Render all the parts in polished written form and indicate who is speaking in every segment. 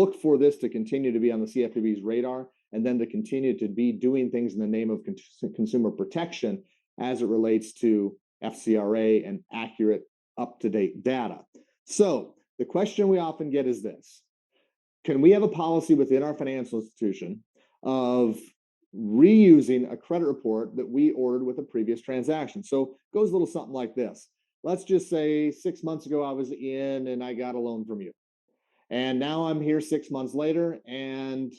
Speaker 1: look for this to continue to be on the CFPB's radar, and then to continue to be doing things in the name of consumer protection as it relates to FCRA and accurate, up-to-date data. So the question we often get is this: can we have a policy within our financial institution of reusing a credit report that we ordered with a previous transaction? So it goes a little something like this. Let's just say 6 months ago I was in and I got a loan from you. And now I'm here 6 months later and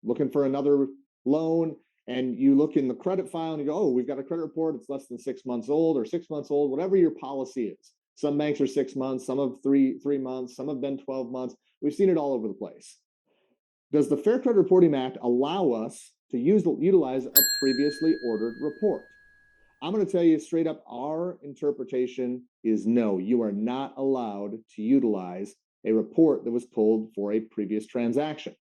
Speaker 1: looking for another loan. And you look in the credit file and you go, oh, we've got a credit report. It's less than 6 months old or 6 months old, whatever your policy is. Some banks are 6 months, some of three months, some have been 12 months. We've seen it all over the place. Does the Fair Credit Reporting Act allow us to utilize a previously ordered report? I'm going to tell you straight up, our interpretation is no. You are not allowed to utilize a report that was pulled for a previous transaction.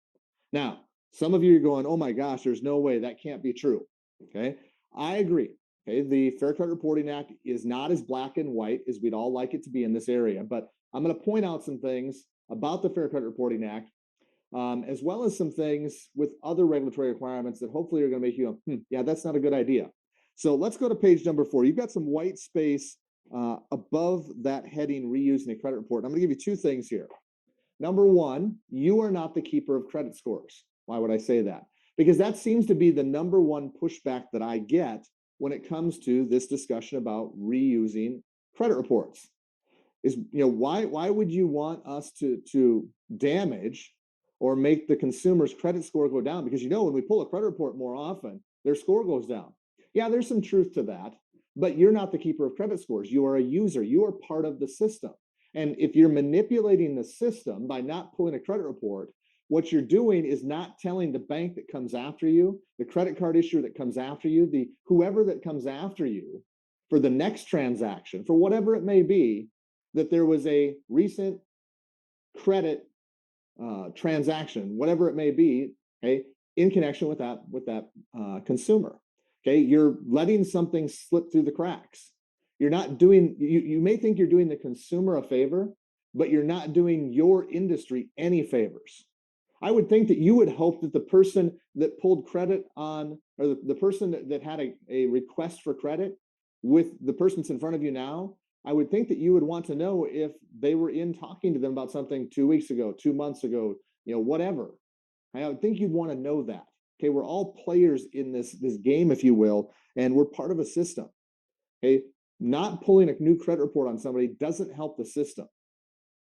Speaker 1: Now, some of you are going, oh my gosh, there's no way, that can't be true. Okay, I agree. Okay, the Fair Credit Reporting Act is not as black and white as we'd all like it to be in this area, but I'm going to point out some things about the Fair Credit Reporting Act, as well as some things with other regulatory requirements that hopefully are going to make you go, yeah, that's not a good idea. So let's go to page number 4. You've got some white space above that heading, reusing a credit report. And I'm going to give you 2 things here. Number 1, you are not the keeper of credit scores. Why would I say that? Because that seems to be the number 1 pushback that I get when it comes to this discussion about reusing credit reports. Is, why would you want us to damage or make the consumer's credit score go down? Because when we pull a credit report more often, their score goes down. Yeah, there's some truth to that, but you're not the keeper of credit scores. You are a user. You are part of the system. And if you're manipulating the system by not pulling a credit report, what you're doing is not telling the bank that comes after you, the credit card issuer that comes after you, whoever that comes after you for the next transaction, for whatever it may be, that there was a recent credit transaction, whatever it may be, okay, in connection with that consumer. Okay, you're letting something slip through the cracks. You're not doing, you may think you're doing the consumer a favor, but you're not doing your industry any favors. I would think that you would hope that the person that pulled credit on, or the person that had a request for credit with the person that's in front of you now, I would think that you would want to know if they were in talking to them about something 2 weeks ago, 2 months ago, whatever. I would think you'd want to know that. Okay, we're all players in this game, if you will, and we're part of a system. Okay, not pulling a new credit report on somebody doesn't help the system.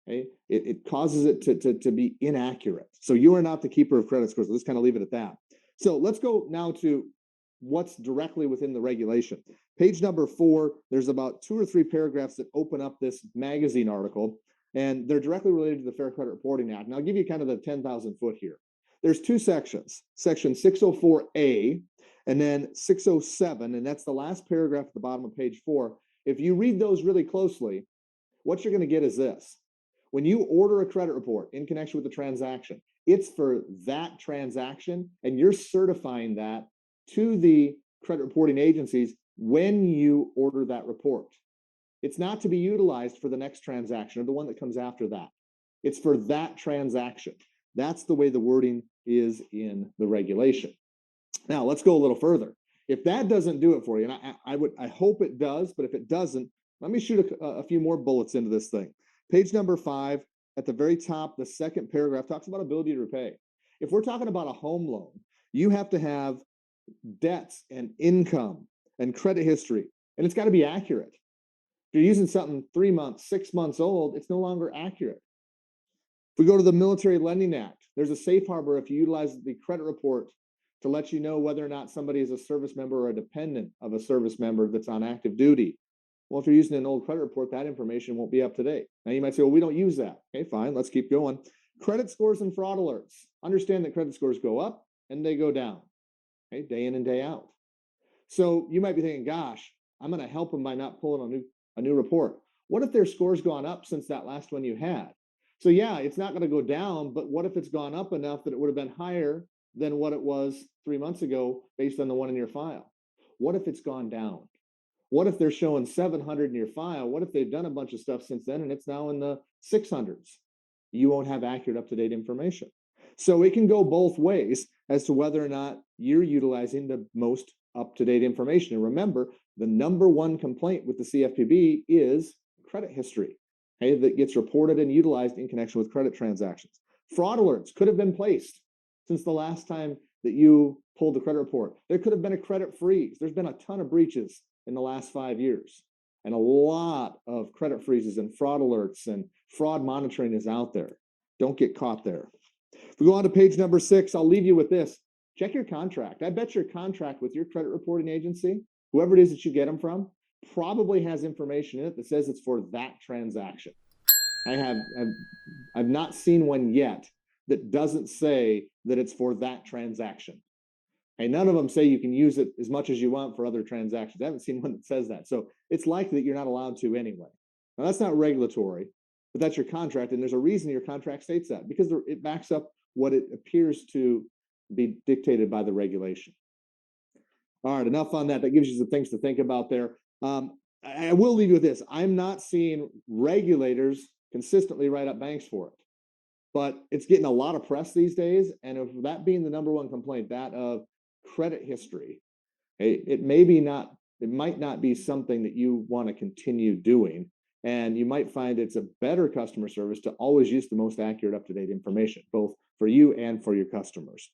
Speaker 1: Okay, it causes it to be inaccurate. So you are not the keeper of credit scores. Let's kind of leave it at that. So let's go now to what's directly within the regulation. Page number 4, there's about 2 or 3 paragraphs that open up this magazine article, and they're directly related to the Fair Credit Reporting Act. And I'll give you kind of the 10,000 foot here. There's 2 sections, section 604A and then 607, and that's the last paragraph at the bottom of page 4. If you read those really closely, what you're going to get is this. When you order a credit report in connection with the transaction, it's for that transaction, and you're certifying that to the credit reporting agencies when you order that report. It's not to be utilized for the next transaction or the one that comes after that. It's for that transaction. That's the way the wording is in the regulation. Now, let's go a little further. If that doesn't do it for you, and I hope it does, but if it doesn't, let me shoot a few more bullets into this thing. Page number 5, at the very top, the second paragraph talks about ability to repay. If we're talking about a home loan, you have to have debts and income and credit history, and it's got to be accurate. If you're using something 3 months, 6 months old, it's no longer accurate. If we go to the Military Lending Act, there's a safe harbor if you utilize the credit report to let you know whether or not somebody is a service member or a dependent of a service member that's on active duty. Well, if you're using an old credit report, that information won't be up to date. Now you might say, well, we don't use that. Okay, fine, let's keep going. Credit scores and fraud alerts. Understand that credit scores go up and they go down, okay, day in and day out. So you might be thinking, gosh, I'm going to help them by not pulling a new report. What if their score's gone up since that last one you had? So yeah, it's not going to go down, but what if it's gone up enough that it would have been higher than what it was 3 months ago based on the one in your file? What if it's gone down? What if they're showing 700 in your file? What if they've done a bunch of stuff since then and it's now in the 600s? you won't have accurate, up-to-date information. So it can go both ways as to whether or not you're utilizing the most up-to-date information. And remember, the number one complaint with the CFPB is credit history, okay, that gets reported and utilized in connection with credit transactions. Fraud alerts could have been placed since the last time that you pulled the credit report. There could have been a credit freeze. There's been a ton of breaches in the last 5 years. And a lot of credit freezes and fraud alerts and fraud monitoring is out there. Don't get caught there. If we go on to page number 6, I'll leave you with this. Check your contract. I bet your contract with your credit reporting agency, whoever it is that you get them from, probably has information in it that says it's for that transaction. I've not seen one yet that doesn't say that it's for that transaction. And none of them say you can use it as much as you want for other transactions. I haven't seen one that says that. So it's likely that you're not allowed to anyway. Now, that's not regulatory, but that's your contract. And there's a reason your contract states that, because it backs up what it appears to be dictated by the regulation. All right, enough on that. That gives you some things to think about there. I will leave you with this. I'm not seeing regulators consistently write up banks for it, but it's getting a lot of press these days. And if that being the number one complaint, that of credit history, it might not be something that you want to continue doing. And you might find it's a better customer service to always use the most accurate, up-to-date information, both for you and for your customers.